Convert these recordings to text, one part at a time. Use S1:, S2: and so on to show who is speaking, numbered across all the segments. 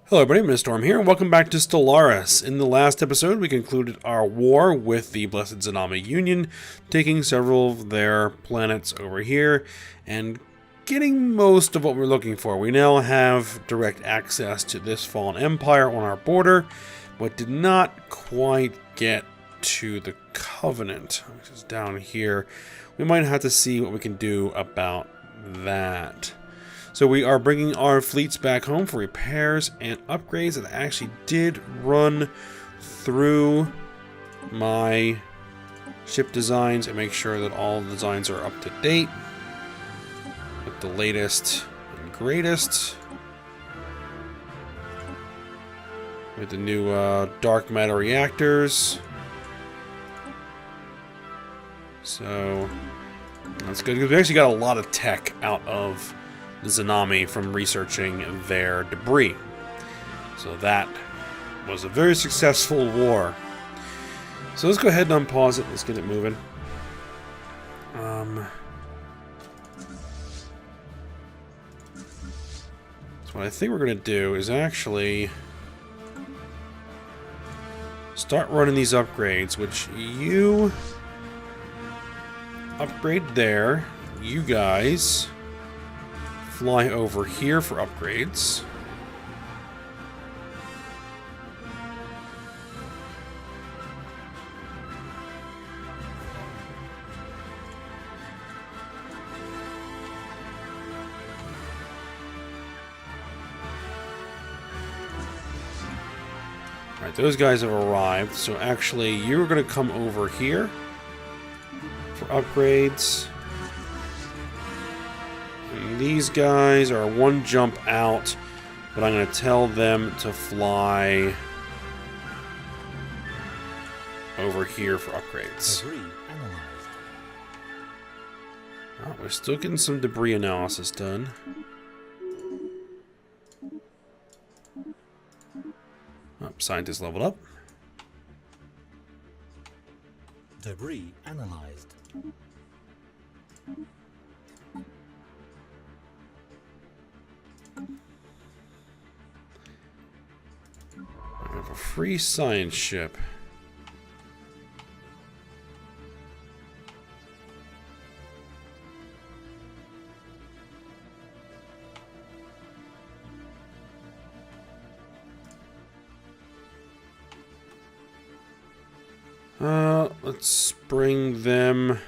S1: Hello everybody, Mr. Storm here, and welcome back to Stellaris. In the last episode, we concluded our war with the Blessed Zanami Union, taking several of their planets over here, and getting most of what we're looking for. We now have direct access to this fallen empire on our border, but did not quite get to the Covenant, which is down here. We might have to see what we can do about that. So we are bringing our fleets back home for repairs and upgrades that actually did run through my ship designs and make sure that all the designs are up to date with the latest and greatest. With the new dark matter reactors. So that's good because we actually got a lot of tech out of Zanami from researching their debris. So that was a very successful war. So let's go ahead and unpause it. Let's get it moving. So what I think we're going to do is actually start running these upgrades, which you upgrade there. You guys fly over here for upgrades. Alright, those guys have arrived. So actually, you're going to come over here for upgrades. These guys are one jump out, but I'm going to tell them to fly over here for upgrades. Oh, we're still getting some debris analysis done. Oh, scientists leveled up.
S2: Debris analyzed.
S1: I have a free science ship. Let's bring them.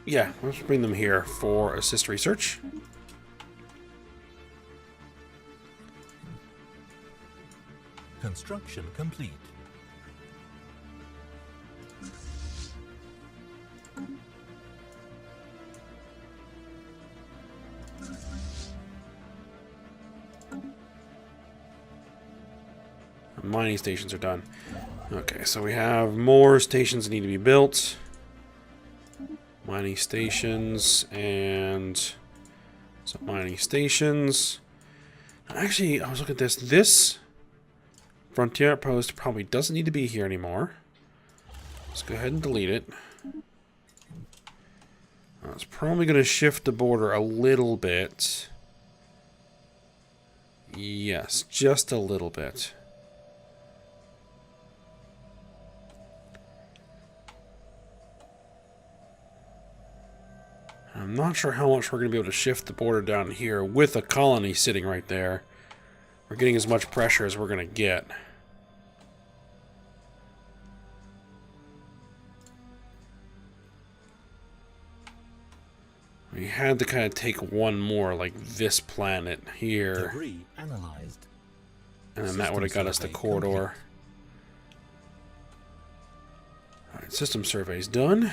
S1: Yeah, let's bring them here for assist research.
S2: Construction complete.
S1: Mining stations are done. Okay, so we have more stations that need to be built. Mining stations and some mining stations. Actually, I was looking at this. This frontier outpost probably doesn't need to be here anymore. Let's go ahead and delete it. It's probably going to shift the border a little bit. Yes, just a little bit. I'm not sure how much we're going to be able to shift the border down here with a colony sitting right there. We're getting as much pressure as we're going to get. We had to kind of take one more, like this planet here.
S2: Debris analyzed.
S1: And then that would have got us the corridor. Alright, system survey's done.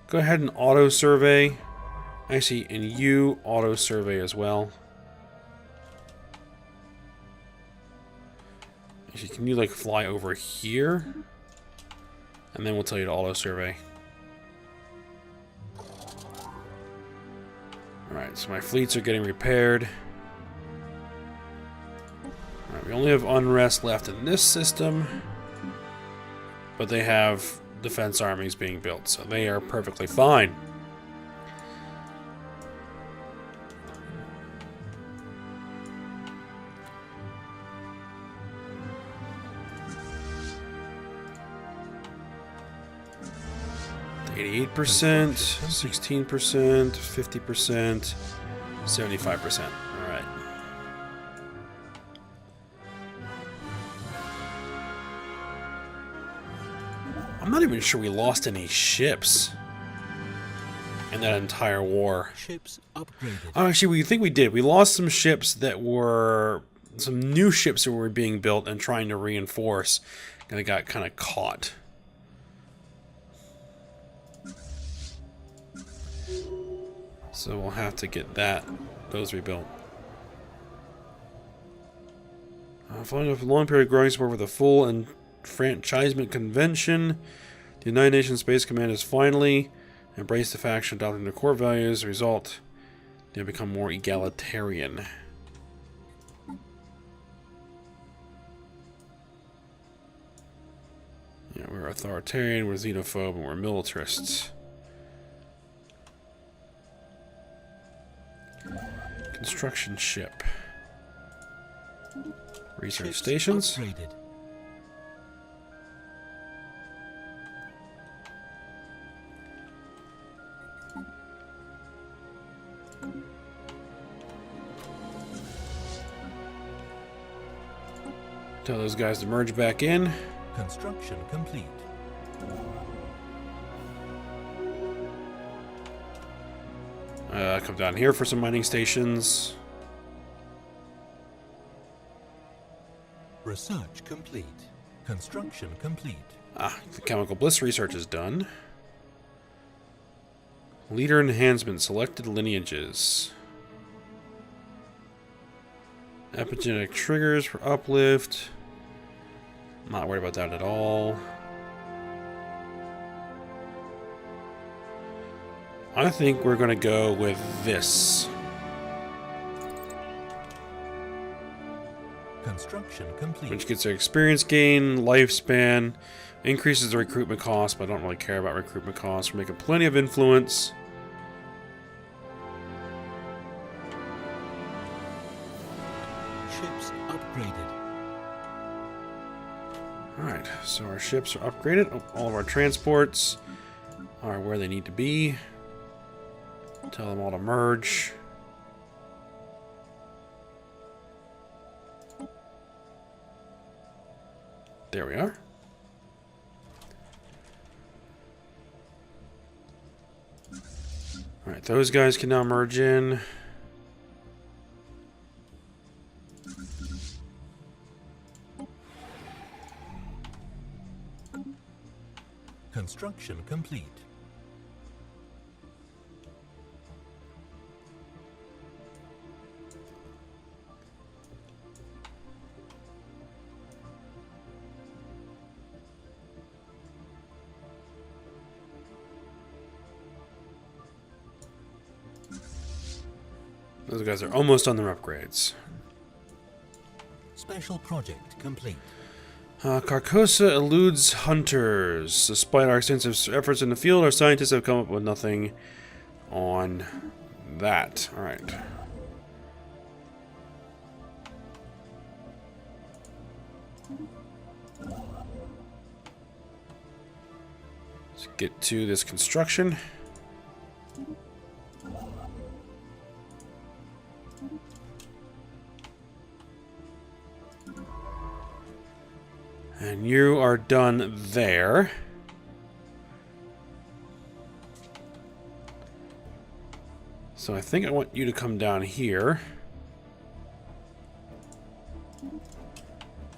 S1: Go ahead and auto survey. Actually, and you auto survey as well. Actually, can you like fly over here? And then we'll tell you to auto survey. Alright, so my fleets are getting repaired. Alright, we only have unrest left in this system. But they have defense armies being built, so they are perfectly fine. %, 16%, 50%, 75%. All right. I'm not even sure we lost any ships in that entire war.
S2: Ships upgraded.
S1: Oh, actually, we think we did. We lost some ships that were some new ships that were being built and trying to reinforce, and they got kind of caught. So we'll have to get those rebuilt. Following a long period of growing support with a full enfranchisement convention, the United Nations Space Command has finally embraced the faction adopting their core values. As a result, they have become more egalitarian. Yeah, we're authoritarian, we're xenophobe, and we're militarists. Construction ship. Research
S2: Ships
S1: stations.
S2: upgraded.
S1: Tell those guys to merge back in.
S2: Construction complete.
S1: Come down here for some mining stations.
S2: Research complete. Construction complete.
S1: Ah, the chemical bliss research is done. Leader enhancement, selected lineages. Epigenetic triggers for uplift. Not worried about that at all. I think we're going to go with this.
S2: Construction complete.
S1: Which gets our experience gain, lifespan, increases the recruitment cost, but I don't really care about recruitment costs. We're making plenty of influence.
S2: Ships upgraded.
S1: Alright, so our ships are upgraded. All of our transports are where they need to be. Tell them all to merge. There we are. Alright, those guys can now merge in.
S2: Construction complete.
S1: Those guys are almost on their upgrades.
S2: Special project complete.
S1: Carcosa eludes hunters. Despite our extensive efforts in the field, our scientists have come up with nothing on that. Alright. Let's get to this construction. And you are done there. So I think I want you to come down here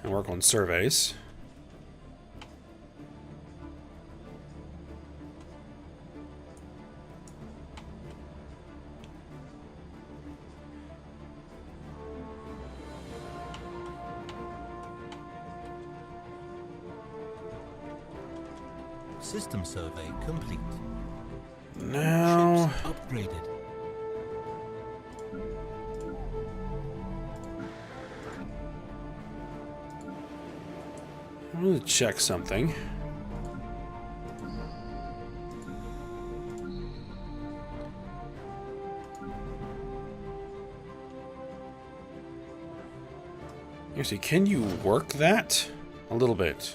S1: and work on surveys.
S2: System survey complete.
S1: Now,
S2: Ships upgraded.
S1: I'm going to check something. Actually, can you work that? A little bit.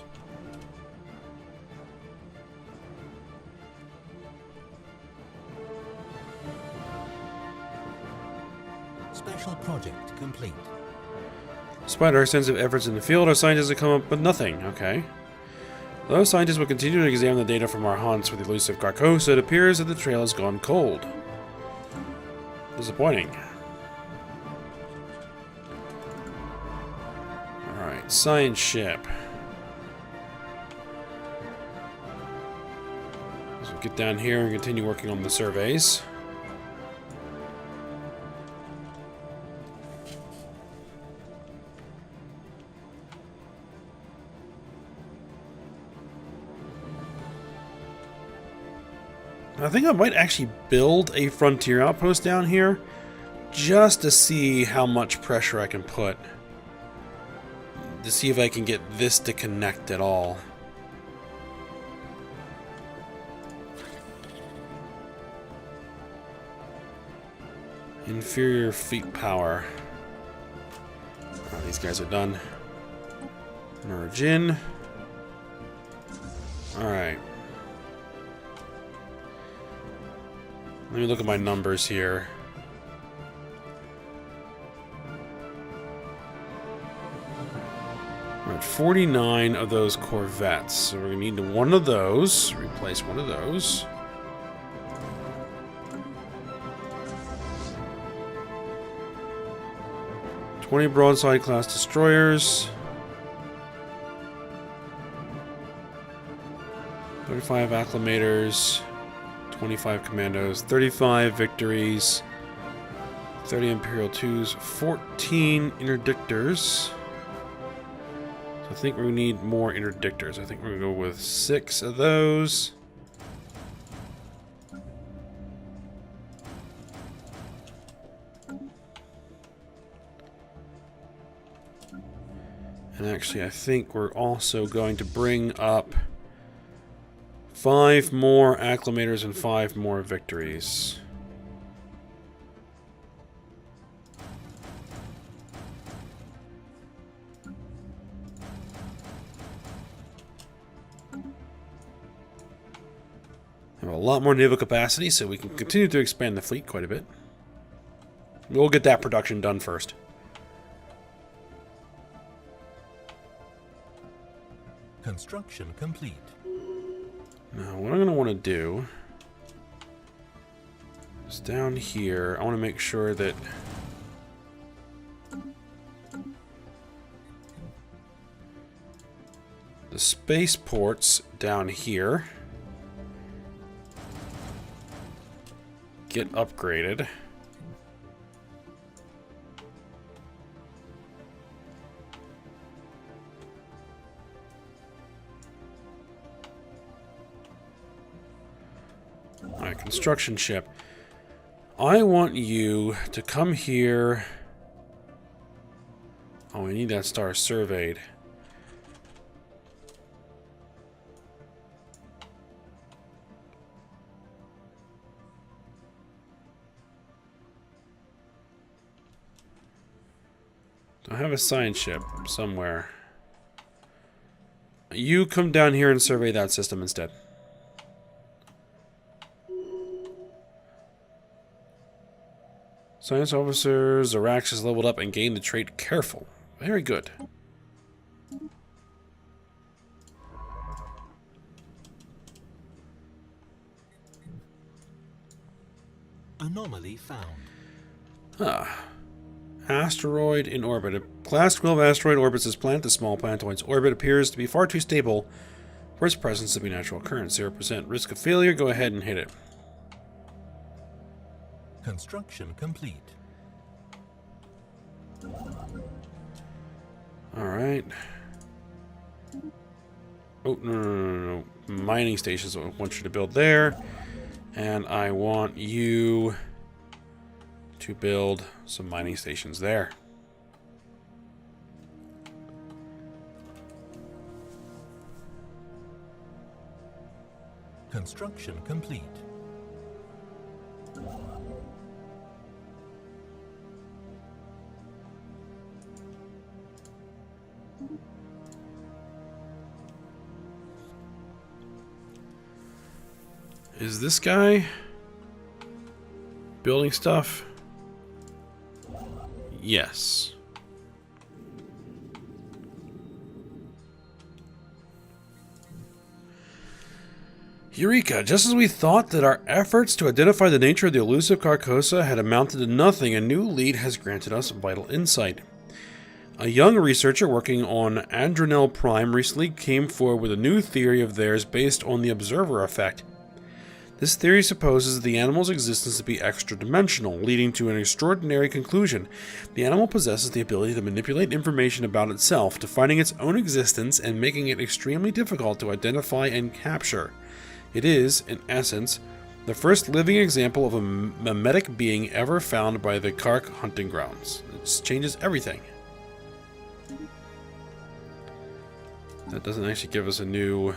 S2: Special project complete.
S1: Despite our extensive efforts in the field, our scientists have come up with nothing. Okay. Those scientists will continue to examine the data from our hunts with the elusive Carcosa. It appears that the trail has gone cold. Disappointing. Alright, science ship. So we'll get down here and continue working on the surveys. I think I might actually build a frontier outpost down here just to see how much pressure I can put. To see if I can get this to connect at all. Inferior fleet power. Oh, these guys are done. Merge in. Alright. Let me look at my numbers here. We're at 49 of those corvettes. So we're going to need one of those. Replace one of those. $20 broadside class destroyers. 35 acclimators. 25 commandos, 35 victories, 30 Imperial 2s, 14 interdictors. So I think we need more interdictors. I think we're going to go with 6 of those. And actually, I think we're also going to bring up 5 more acclimators and 5 more victories. Have a lot more naval capacity, so we can continue to expand the fleet quite a bit. We'll get that production done first.
S2: Construction complete.
S1: Now, what I'm going to want to do is down here, I want to make sure that the spaceports down here get upgraded. Alright, construction ship. I want you to come here. Oh, we need that star surveyed. I have a science ship somewhere. You come down here and survey that system instead. Science officers, Arax has leveled up and gained the trait Careful. Very good.
S2: Anomaly found.
S1: Ah. Asteroid in orbit. A Class 12 asteroid orbits this planet. The small planetoid's orbit appears to be far too stable for its presence to be a natural occurrence. 0% risk of failure. Go ahead and hit it.
S2: Construction complete.
S1: Alright. Oh, no. Mining stations I want you to build there. And I want you to build some mining stations there.
S2: Construction complete.
S1: Is this guy building stuff? Yes. Eureka! Just as we thought that our efforts to identify the nature of the elusive Carcosa had amounted to nothing, a new lead has granted us vital insight. A young researcher working on Adrenal Prime recently came forward with a new theory of theirs based on the observer effect. This theory supposes the animal's existence to be extra-dimensional, leading to an extraordinary conclusion. The animal possesses the ability to manipulate information about itself, defining its own existence and making it extremely difficult to identify and capture. It is, in essence, the first living example of a mimetic being ever found by the Kark hunting grounds. It changes everything. That doesn't actually give us a new...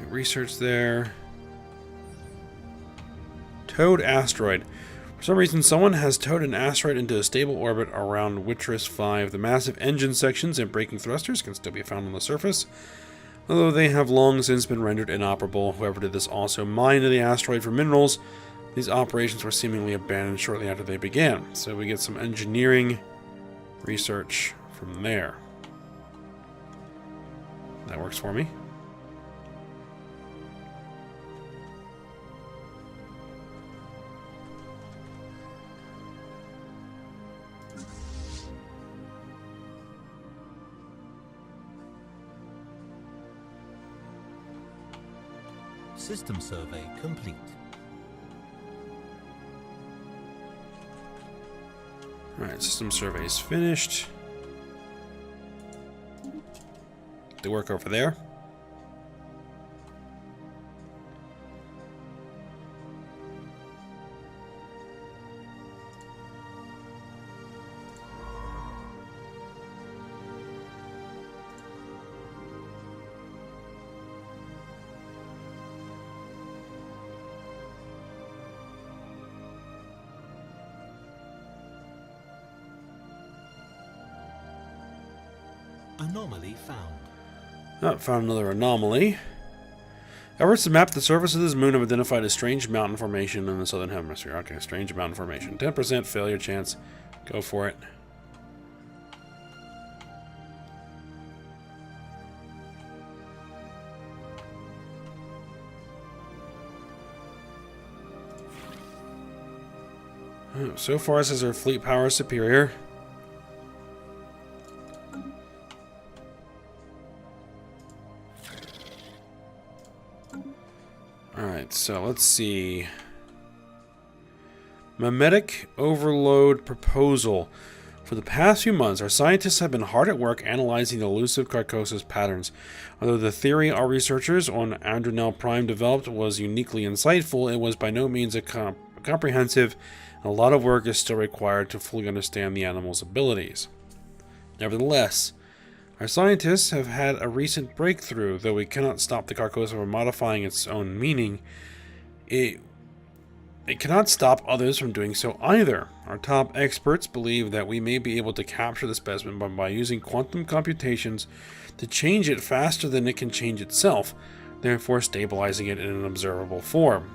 S1: research there. Towed asteroid. For some reason, someone has towed an asteroid into a stable orbit around Witris 5. The massive engine sections and braking thrusters can still be found on the surface, although they have long since been rendered inoperable. Whoever did this also mined the asteroid for minerals. These operations were seemingly abandoned shortly after they began, so we get some engineering research from there. That works for me.
S2: System survey complete.
S1: Alright, system survey is finished. The work over there.
S2: Anomaly found.
S1: Oh, found another anomaly. Efforts to map the surface of this moon have identified a strange mountain formation in the southern hemisphere. Okay, strange mountain formation. 10% failure chance. Go for it. Oh, so far, it says our fleet power is superior. Alright, so let's see. Mimetic overload proposal. For the past few months, our scientists have been hard at work analyzing the elusive Carcosa's patterns. Although the theory our researchers on Adrenal Prime developed was uniquely insightful, it was by no means comprehensive, and a lot of work is still required to fully understand the animal's abilities. Nevertheless, our scientists have had a recent breakthrough. Though we cannot stop the Carcosa from modifying its own meaning, it cannot stop others from doing so either. Our top experts believe that we may be able to capture the specimen by using quantum computations to change it faster than it can change itself, therefore stabilizing it in an observable form.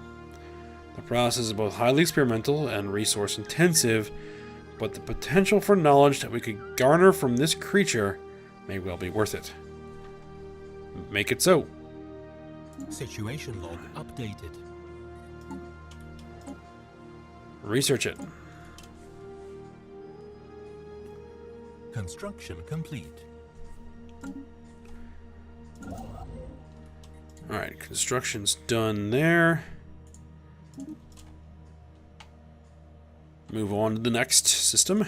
S1: The process is both highly experimental and resource intensive, but the potential for knowledge that we could garner from this creature may well be worth it. Make it so.
S2: Situation log updated.
S1: Research it.
S2: Construction complete.
S1: Alright, construction's done there. Move on to the next system.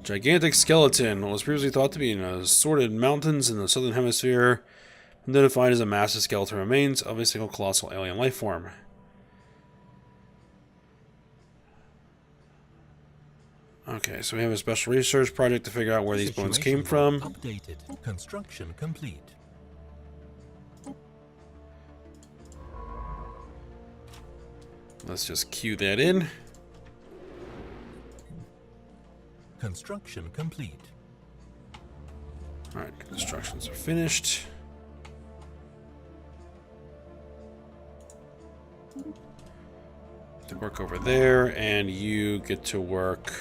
S1: Gigantic skeleton was previously thought to be in assorted mountains in the southern hemisphere, identified as a massive skeleton remains of a single colossal alien life form. Okay, so we have a special research project to figure out where these bones came from.
S2: Updated. Construction complete.
S1: Let's just cue that in.
S2: Construction complete.
S1: Alright, constructions are finished. To work over there, and you get to work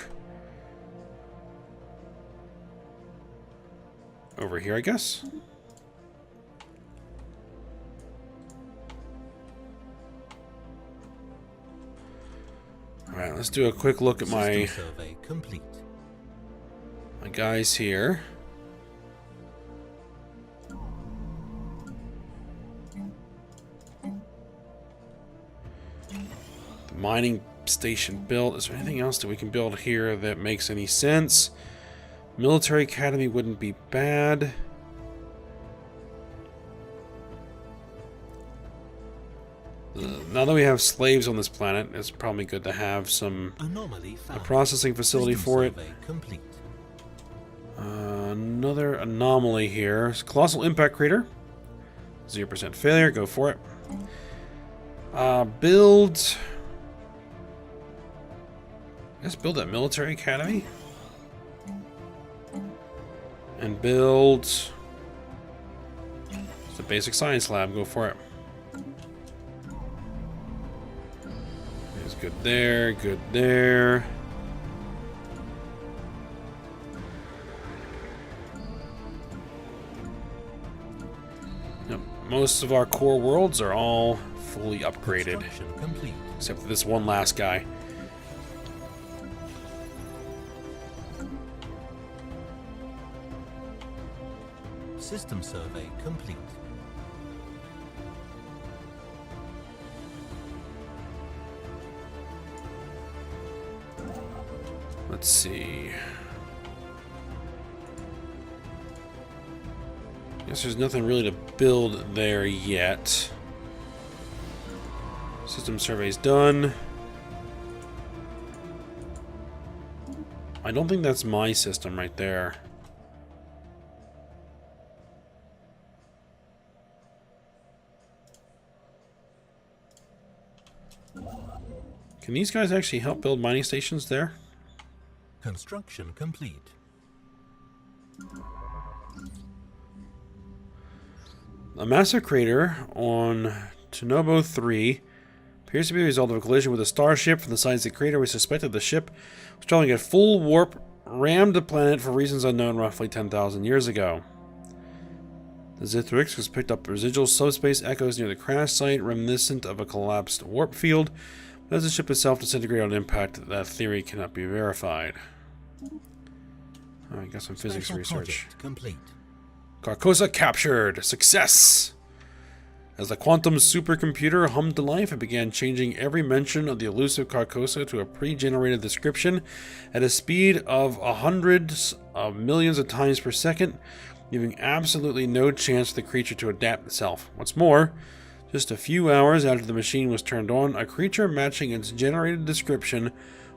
S1: over here, I guess. Alright, let's do a quick look at my
S2: survey complete.
S1: my guys here. The mining station built. Is there anything else that we can build here that makes any sense? Military academy wouldn't be bad. Now that we have slaves on this planet, it's probably good to have a processing facility for it.
S2: Complete.
S1: Another anomaly here. Colossal impact crater. 0% failure. Go for it. Build. Let's build that military academy. And build. It's a basic science lab. Go for it. It's good there. Good there. Yep, most of our core worlds are all fully upgraded. Except for this one last guy.
S2: System survey complete.
S1: Let's see. Guess there's nothing really to build there yet. System survey's done. I don't think that's my system right there. Can these guys actually help build mining stations there?
S2: Construction complete.
S1: A massive crater on Tunobo 3 appears to be the result of a collision with a starship. From the size of the crater, we suspected the ship was traveling at full warp, rammed the planet for reasons unknown roughly 10,000 years ago. The Zithrix has picked up residual subspace echoes near the crash site, reminiscent of a collapsed warp field. But as the ship itself disintegrated on impact, that theory cannot be verified. Alright, got some physics research.
S2: Complete.
S1: Carcosa captured! Success! As the quantum supercomputer hummed to life, it began changing every mention of the elusive Carcosa to a pre-generated description at a speed of hundreds of millions of times per second, leaving absolutely no chance for the creature to adapt itself. What's more, just a few hours after the machine was turned on, a creature matching its generated description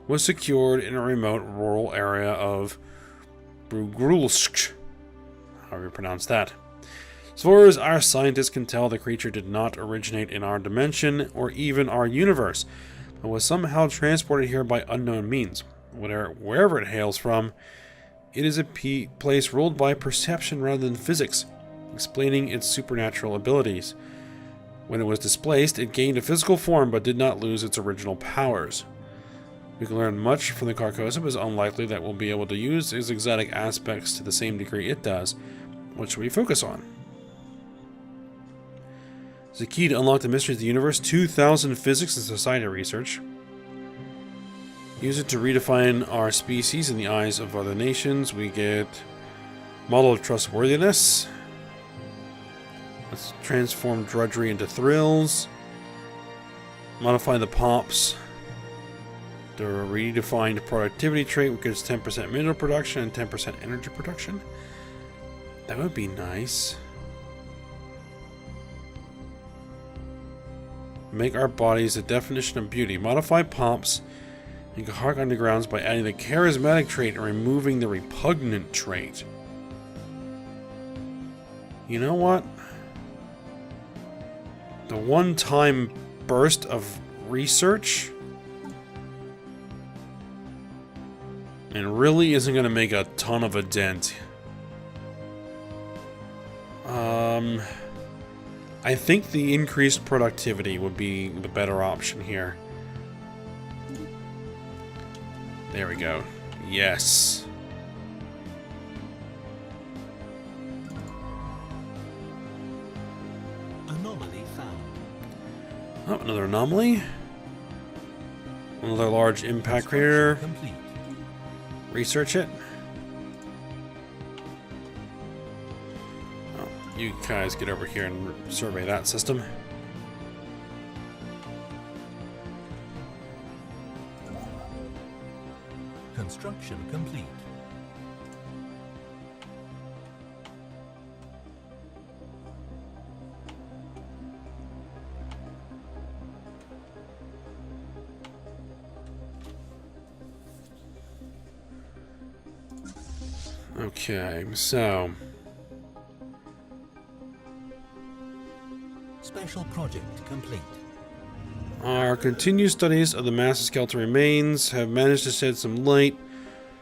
S1: was secured in a remote rural area of Brugrulsk, however you pronounce that. As far as our scientists can tell, the creature did not originate in our dimension or even our universe, but was somehow transported here by unknown means. Wherever it hails from, it is a place ruled by perception rather than physics, explaining its supernatural abilities. When it was displaced, it gained a physical form but did not lose its original powers. We can learn much from the Carcosa, but it's unlikely that we'll be able to use its exotic aspects to the same degree it does. What should we focus on? As a key to unlock the mysteries of the universe, 2,000 physics and society research. Use it to redefine our species in the eyes of other nations. We get model of trustworthiness. Let's transform drudgery into thrills. Modify the pops. The redefined productivity trait, which gives 10% mineral production and 10% energy production. That would be nice. Make our bodies a definition of beauty. Modify pops and Gahark Undergrounds by adding the charismatic trait and removing the repugnant trait. You know what? The one-time burst of research. And really isn't going to make a ton of a dent. I think the increased productivity would be the better option here. There we go. Yes.
S2: Anomaly found.
S1: Oh, another anomaly. Another large impact crater.
S2: Complete.
S1: Research it. Oh, you guys get over here and survey that system.
S2: Construction complete.
S1: Okay, so
S2: Special project complete.
S1: our continued studies of the massive skeleton remains have managed to shed some light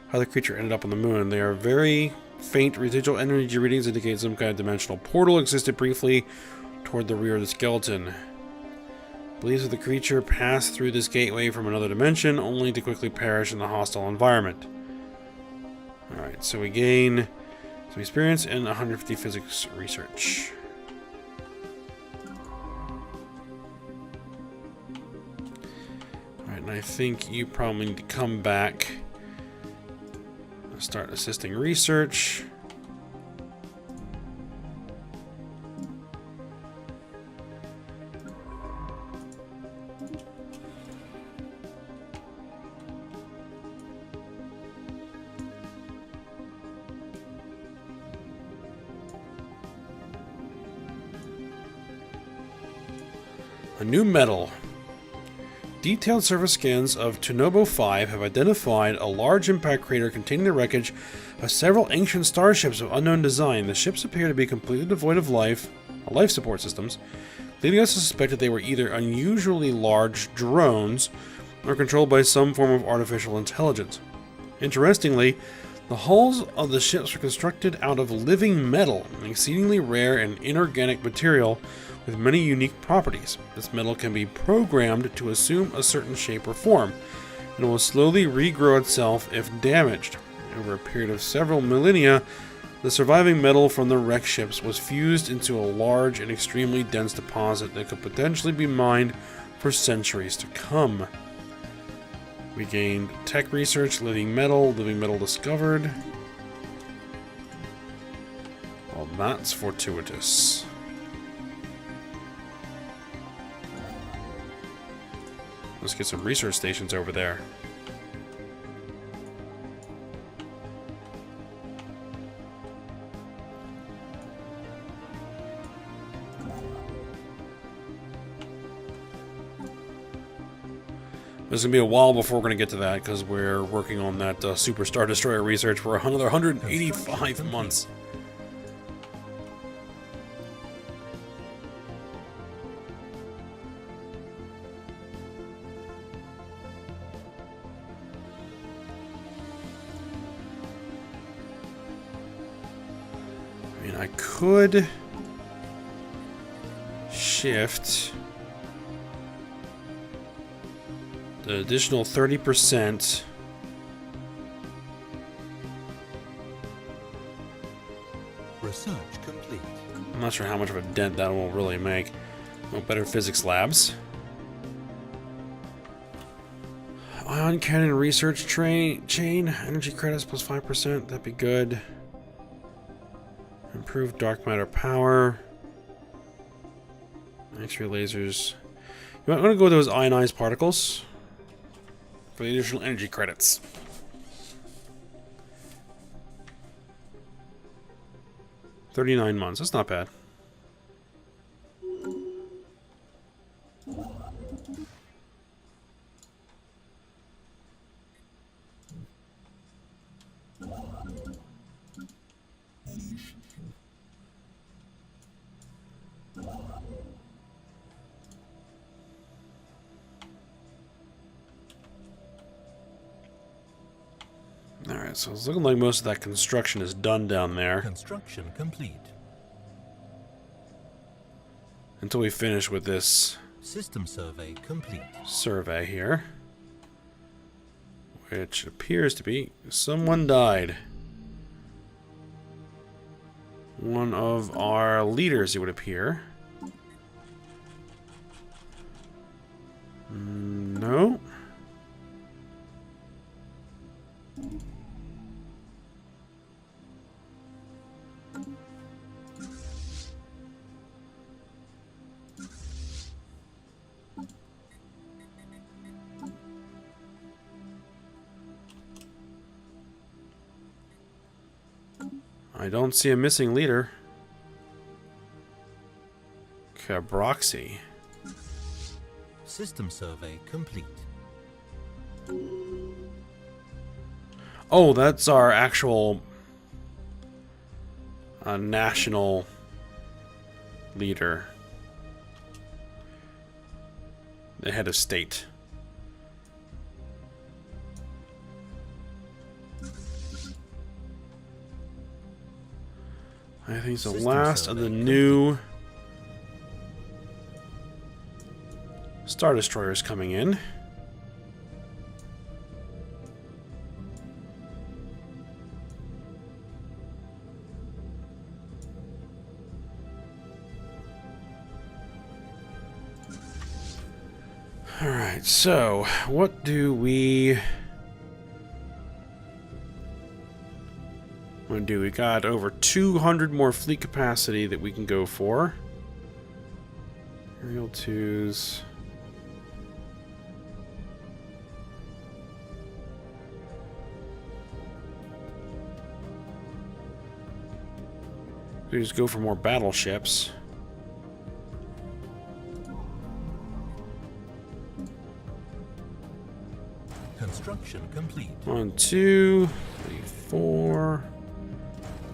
S1: how the creature ended up on the moon. They are very faint residual energy readings indicate some kind of dimensional portal existed briefly toward the rear of the skeleton. Believes that the creature passed through this gateway from another dimension only to quickly perish in the hostile environment. Alright, so we gain some experience and 150 physics research. Alright, and I think you probably need to come back and start assisting research. A new metal. Detailed surface scans of Tunobo 5 have identified a large impact crater containing the wreckage of several ancient starships of unknown design. The ships appear to be completely devoid of life support systems, leading us to suspect that they were either unusually large drones or controlled by some form of artificial intelligence. Interestingly, the hulls of the ships were constructed out of living metal, an exceedingly rare and inorganic material with many unique properties. This metal can be programmed to assume a certain shape or form, and will slowly regrow itself if damaged. Over a period of several millennia, the surviving metal from the wrecked ships was fused into a large and extremely dense deposit that could potentially be mined for centuries to come. We gained tech research, living metal discovered. Well, that's fortuitous. Let's get some research stations over there. It's going to be a while before we're going to get to that because we're working on that Super Star Destroyer research for another 185 months. I mean, I could shift the additional 30%.
S2: Research complete.
S1: I'm not sure how much of a dent that will really make. Oh, better physics labs. Ion cannon research chain. Energy credits plus 5%. That'd be good. Improved dark matter power. X-ray lasers. You might want to go with those ionized particles for the additional energy credits. $39 months. That's not bad. Alright, so it's looking like most of that construction is done down there.
S2: Construction complete.
S1: Until we finish with this
S2: System survey complete.
S1: survey here. Which appears to be someone died. One of our leaders, it would appear. No. I don't see a missing leader. Cabroxy.
S2: System survey complete.
S1: Oh, that's our actual national leader. The head of state. I think it's the last of the new Star Destroyers coming in. Alright, so what do we want to do? We got over 200 more fleet capacity that we can go for. Aerial 2s. We just go for more battleships.
S2: Construction complete.
S1: 1, 2, 3, 4,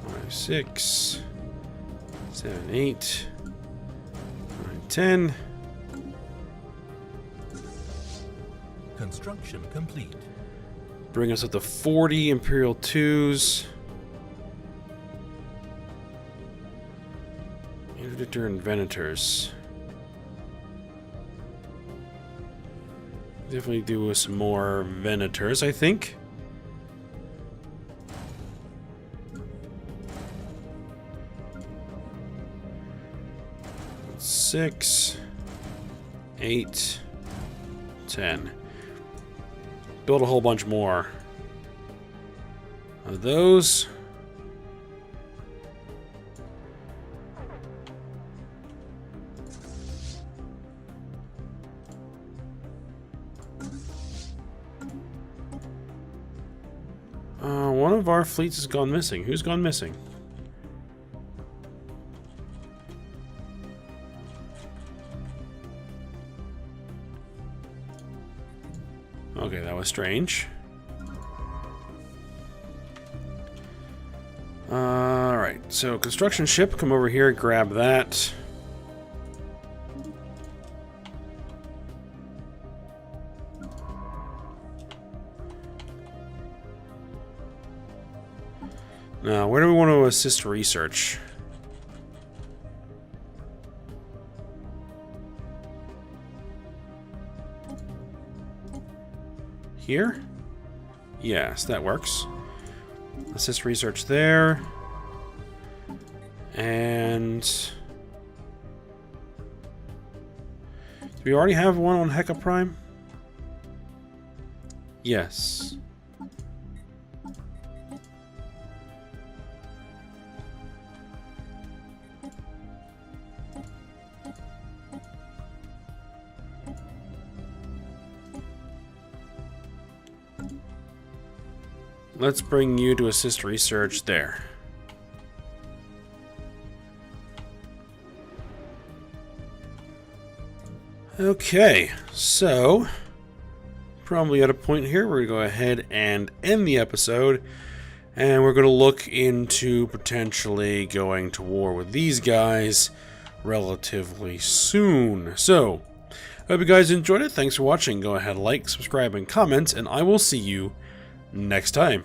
S1: 5, 6, 7, 8, 9, 10.
S2: Construction complete.
S1: Bring us up to 40 Imperial 2s. Interdictor and Venators. Definitely do some more Venators, I think. Six, 8, 10. Build a whole bunch more of those. One of our fleets has gone missing. Who's gone missing? Okay, that was strange. Alright, so construction ship, come over here, grab that. Now, where do we want to assist research? Here? Yes, that works. Assist research there. And do we already have one on Heka Prime? Yes. Let's bring you to assist research there. Okay, so probably at a point here where we go ahead and end the episode, and we're going to look into potentially going to war with these guys relatively soon. So, I hope you guys enjoyed it. Thanks for watching. Go ahead, like, subscribe, and comment, and I will see you next time.